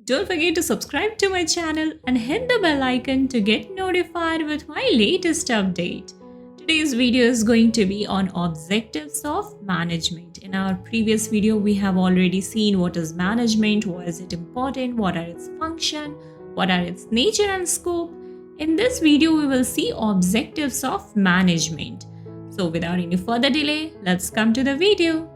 Don't forget to subscribe to my channel and hit the bell icon to get notified with my latest update. Today's video is going to be on objectives of management. In our previous video, we have already seen what is management, why is it important, what are its function, what are its nature and scope. In this video, we will see objectives of management. So without any further delay, let's come to the video.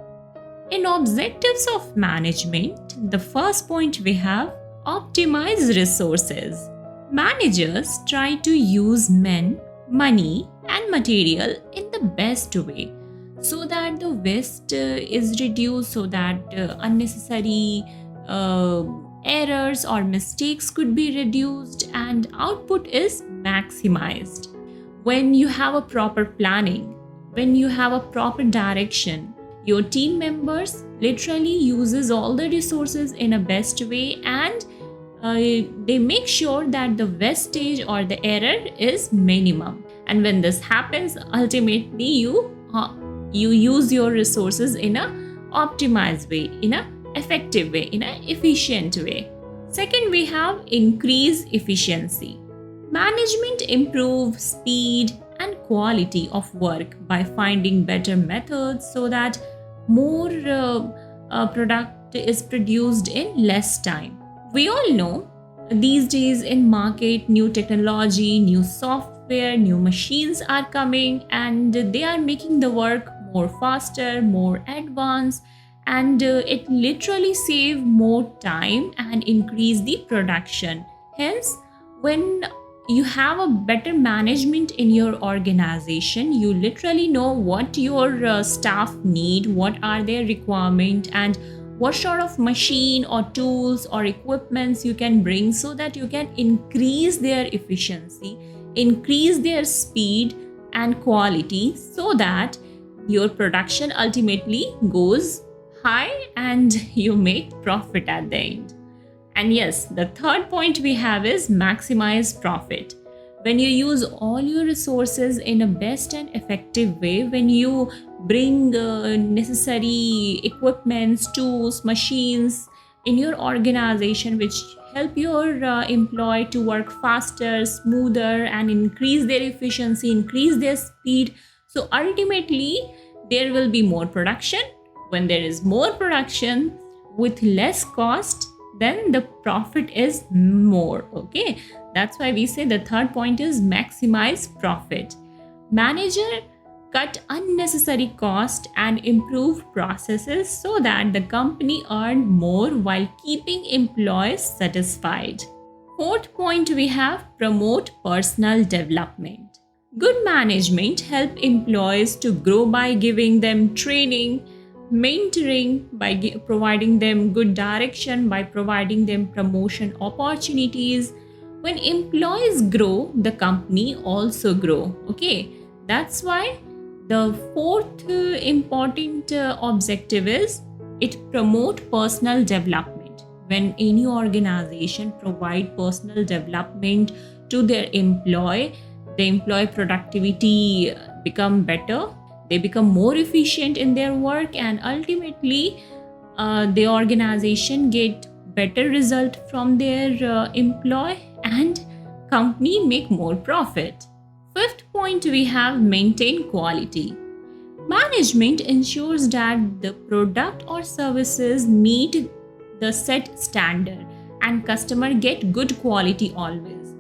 In objectives of management, the first point we have optimize resources. Managers try to use men, money, and material in the best way so that the waste is reduced, so that unnecessary errors or mistakes could be reduced and output is maximized. When you have a proper planning, when you have a proper direction, your team members literally uses all the resources in a best way, and they make sure that the wastage or the error is minimum. And when this happens, ultimately you use your resources in a optimized way, in a effective way, in a efficient way. Second, we have increase efficiency. Management improve speed and quality of work by finding better methods so that more product is produced in less time. We all know these days in market, new technology, new software, new machines are coming, and they are making the work more faster, more advanced, and it literally save more time and increase the production. Hence, when you have a better management in your organization, you literally know what your staff need, what are their requirements, and what sort of machine or tools or equipments you can bring so that you can increase their efficiency, increase their speed and quality, so that your production ultimately goes high and you make profit at the end. And yes, the third point we have is maximize profit. When you use all your resources in a best and effective way, when you bring necessary equipments, tools, machines in your organization which help your employee to work faster, smoother, and increase their efficiency, increase their speed. So ultimately, there will be more production. When there is more production with less cost, then the profit is more. Okay, that's why we say the third point is maximize profit. Manager cut unnecessary cost and improve processes so that the company earn more while keeping employees satisfied. Fourth point we have promote personal development. Good management help employees to grow by giving them training, mentoring, by providing them good direction, by providing them promotion opportunities. When employees grow, the company also grow. Okay, that's why the fourth important objective is it promote personal development. When any organization provide personal development to their employee, the employee productivity become better, they become more efficient in their work, and ultimately the organization get better result from their employee, and company make more profit. Fifth point we have maintain quality. Management ensures that the product or services meet the set standard and customer get good quality always.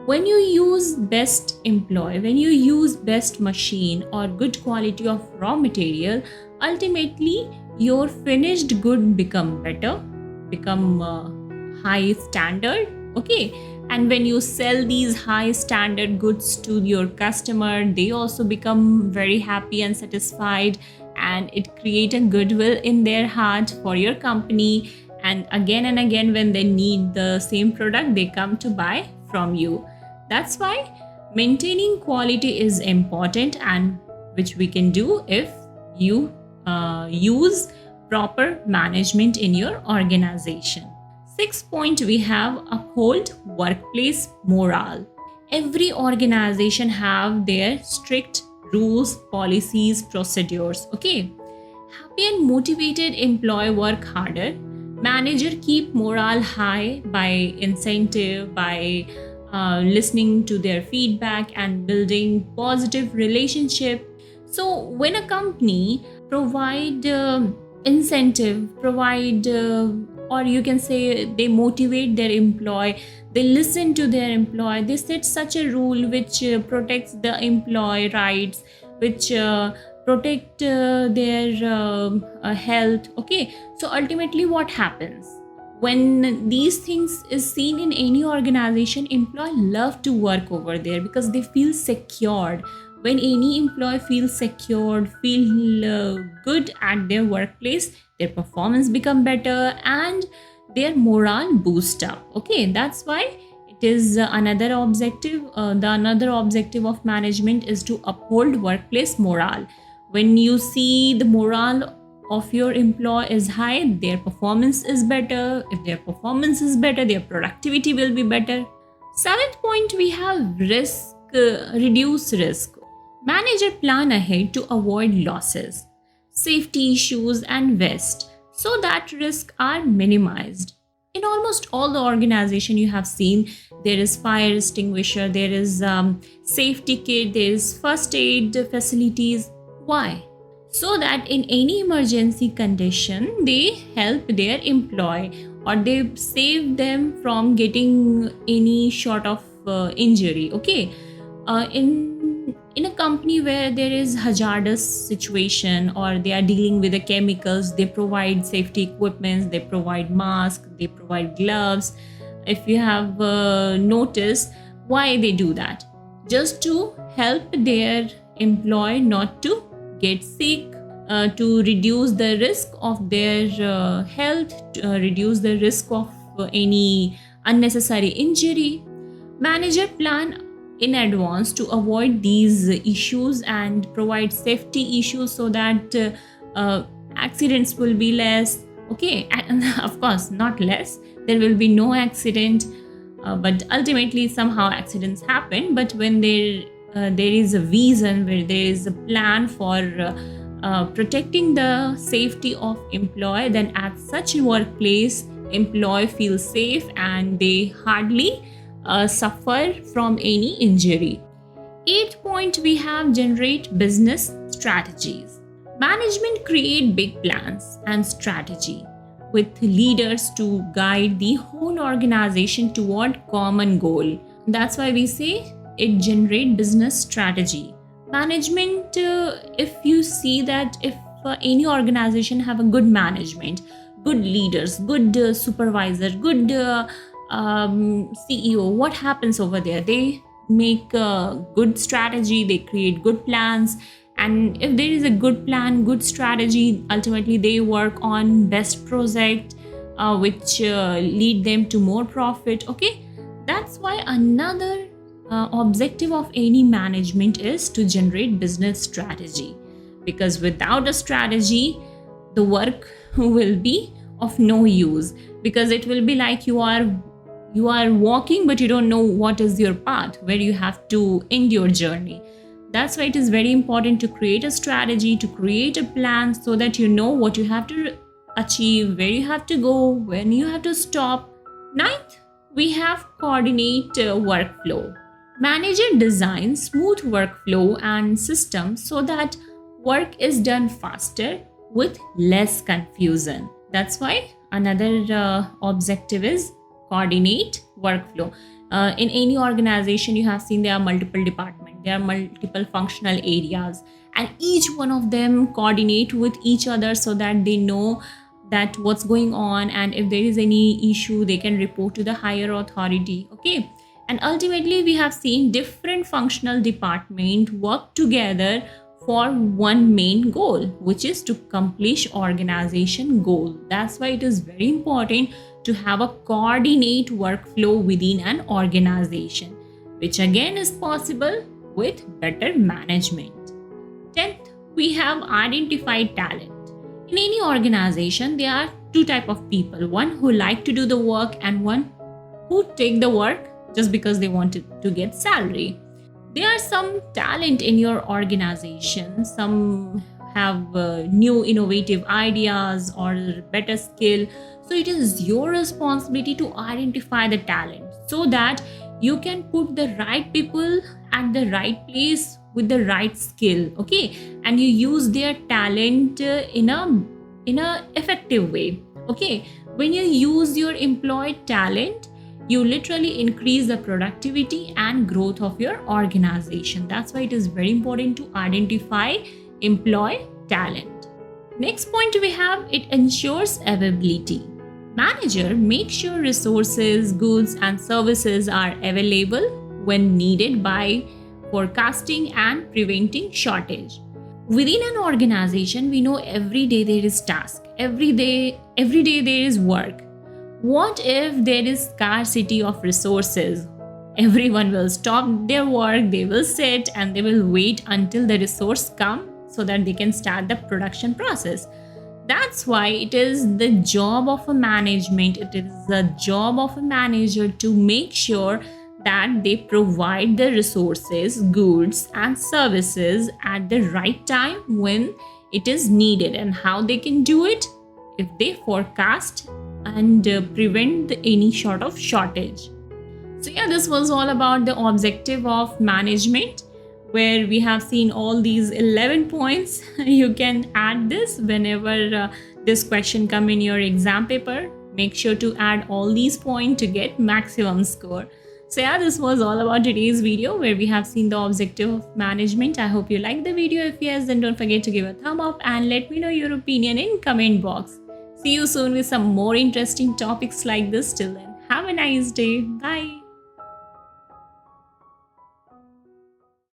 When you use best employee, when you use best machine or good quality of raw material, ultimately your finished good become better, become high standard. Okay, and when you sell these high standard goods to your customer, they also become very happy and satisfied, and it create a goodwill in their heart for your company, and again when they need the same product, they come to buy from you. That's why maintaining quality is important, and which we can do if you use proper management in your organization. Sixth point we have uphold workplace morale. Every organization have their strict rules, policies, procedures. Okay, happy and motivated employee work harder, Manager keep morale high by incentive, by listening to their feedback and building positive relationship. So when a company provide incentive, provide or you can say they motivate their employee, they listen to their employee, they set such a rule which protects the employee rights, which protect their health. Okay, so ultimately what happens when these things is seen in any organization, employee love to work over there because they feel secured. When any employee feels secured, feel good at their workplace, their performance become better and their morale boost up. Okay, that's why it is another objective. The another objective of management is to uphold workplace morale. When you see the morale of your employee is high, their performance is better. If their performance is better, their productivity will be better. Seventh point, we have risk, reduce risk. Manager plan ahead to avoid losses, safety issues and waste so that risks are minimized. In almost all the organization you have seen, there is fire extinguisher, there is safety kit, there is first aid facilities. Why? So that in any emergency condition, they help their employee or they save them from getting any sort of injury. Okay, in a company where there is hazardous situation or they are dealing with the chemicals, they provide safety equipments, they provide masks, they provide gloves. If you have noticed, why they do that? Just to help their employee not to get sick, to reduce the risk of their health, reduce the risk of any unnecessary injury. Manager plan in advance to avoid these issues and provide safety issues so that accidents will be less. Okay, and of course not less, there will be no accident, but ultimately somehow accidents happen. But when there is a reason, where there is a plan for protecting the safety of employee, then at such a workplace employee feels safe and they hardly suffer from any injury. Eighth point, we have generate business strategies. Management create big plans and strategy with leaders to guide the whole organization toward common goal. That's why we say it generate business strategy. Management, if you see that if any organization have a good management, good leaders, good supervisor, good CEO, what happens over there? They make a good strategy, they create good plans, and if there is a good plan, good strategy, ultimately they work on best project which lead them to more profit. Okay, that's why another objective of any management is to generate business strategy, because without a strategy the work will be of no use, because it will be like you are walking but you don't know what is your path, where you have to end your journey. That's why it is very important to create a strategy, to create a plan, so that you know what you have to achieve, where you have to go, when you have to stop. Ninth, we have coordinate workflow. Manager designs smooth workflow and systems so that work is done faster with less confusion. That's why another objective is coordinate workflow. In any organization you have seen there are multiple departments, there are multiple functional areas, and each one of them coordinate with each other so that they know that what's going on, and if there is any issue they can report to the higher authority. Okay, and ultimately we have seen different functional departments work together for one main goal, which is to accomplish organization goal. That's why it is very important to have a coordinate workflow within an organization, which again is possible with better management. 10th, we have identified talent. In any organization, there are two type of people: one who like to do the work and one who take the work just because they wanted to get salary. There are some talent in your organization, some have new innovative ideas or better skill. So it is your responsibility to identify the talent so that you can put the right people at the right place with the right skill, okay, and you use their talent in a effective way, okay. When you use your employed talent, you literally increase the productivity and growth of your organization. That's why it is very important to identify employ talent. Next point we have, it ensures availability. Manager make sure resources, goods and services are available when needed by forecasting and preventing shortage. Within an organization, we know every day there is task, every day there is work. What if there is scarcity of resources? Everyone will stop their work, they will sit and they will wait until the resource come so that they can start the production process. That's why it is the job of a management, it is the job of a manager to make sure that they provide the resources, goods and services at the right time when it is needed. And how they can do it? If they forecast and prevent any sort of shortage. So yeah, this was all about the objective of management, where we have seen all these 11 points. You can add this whenever this question come in your exam paper. Make sure to add all these points to get maximum score. So yeah, this was all about today's video where we have seen the objective of management. I hope you liked the video. If yes, then don't forget to give a thumb up and let me know your opinion in comment box. See you soon with some more interesting topics like this. Till then, have a nice day. Bye.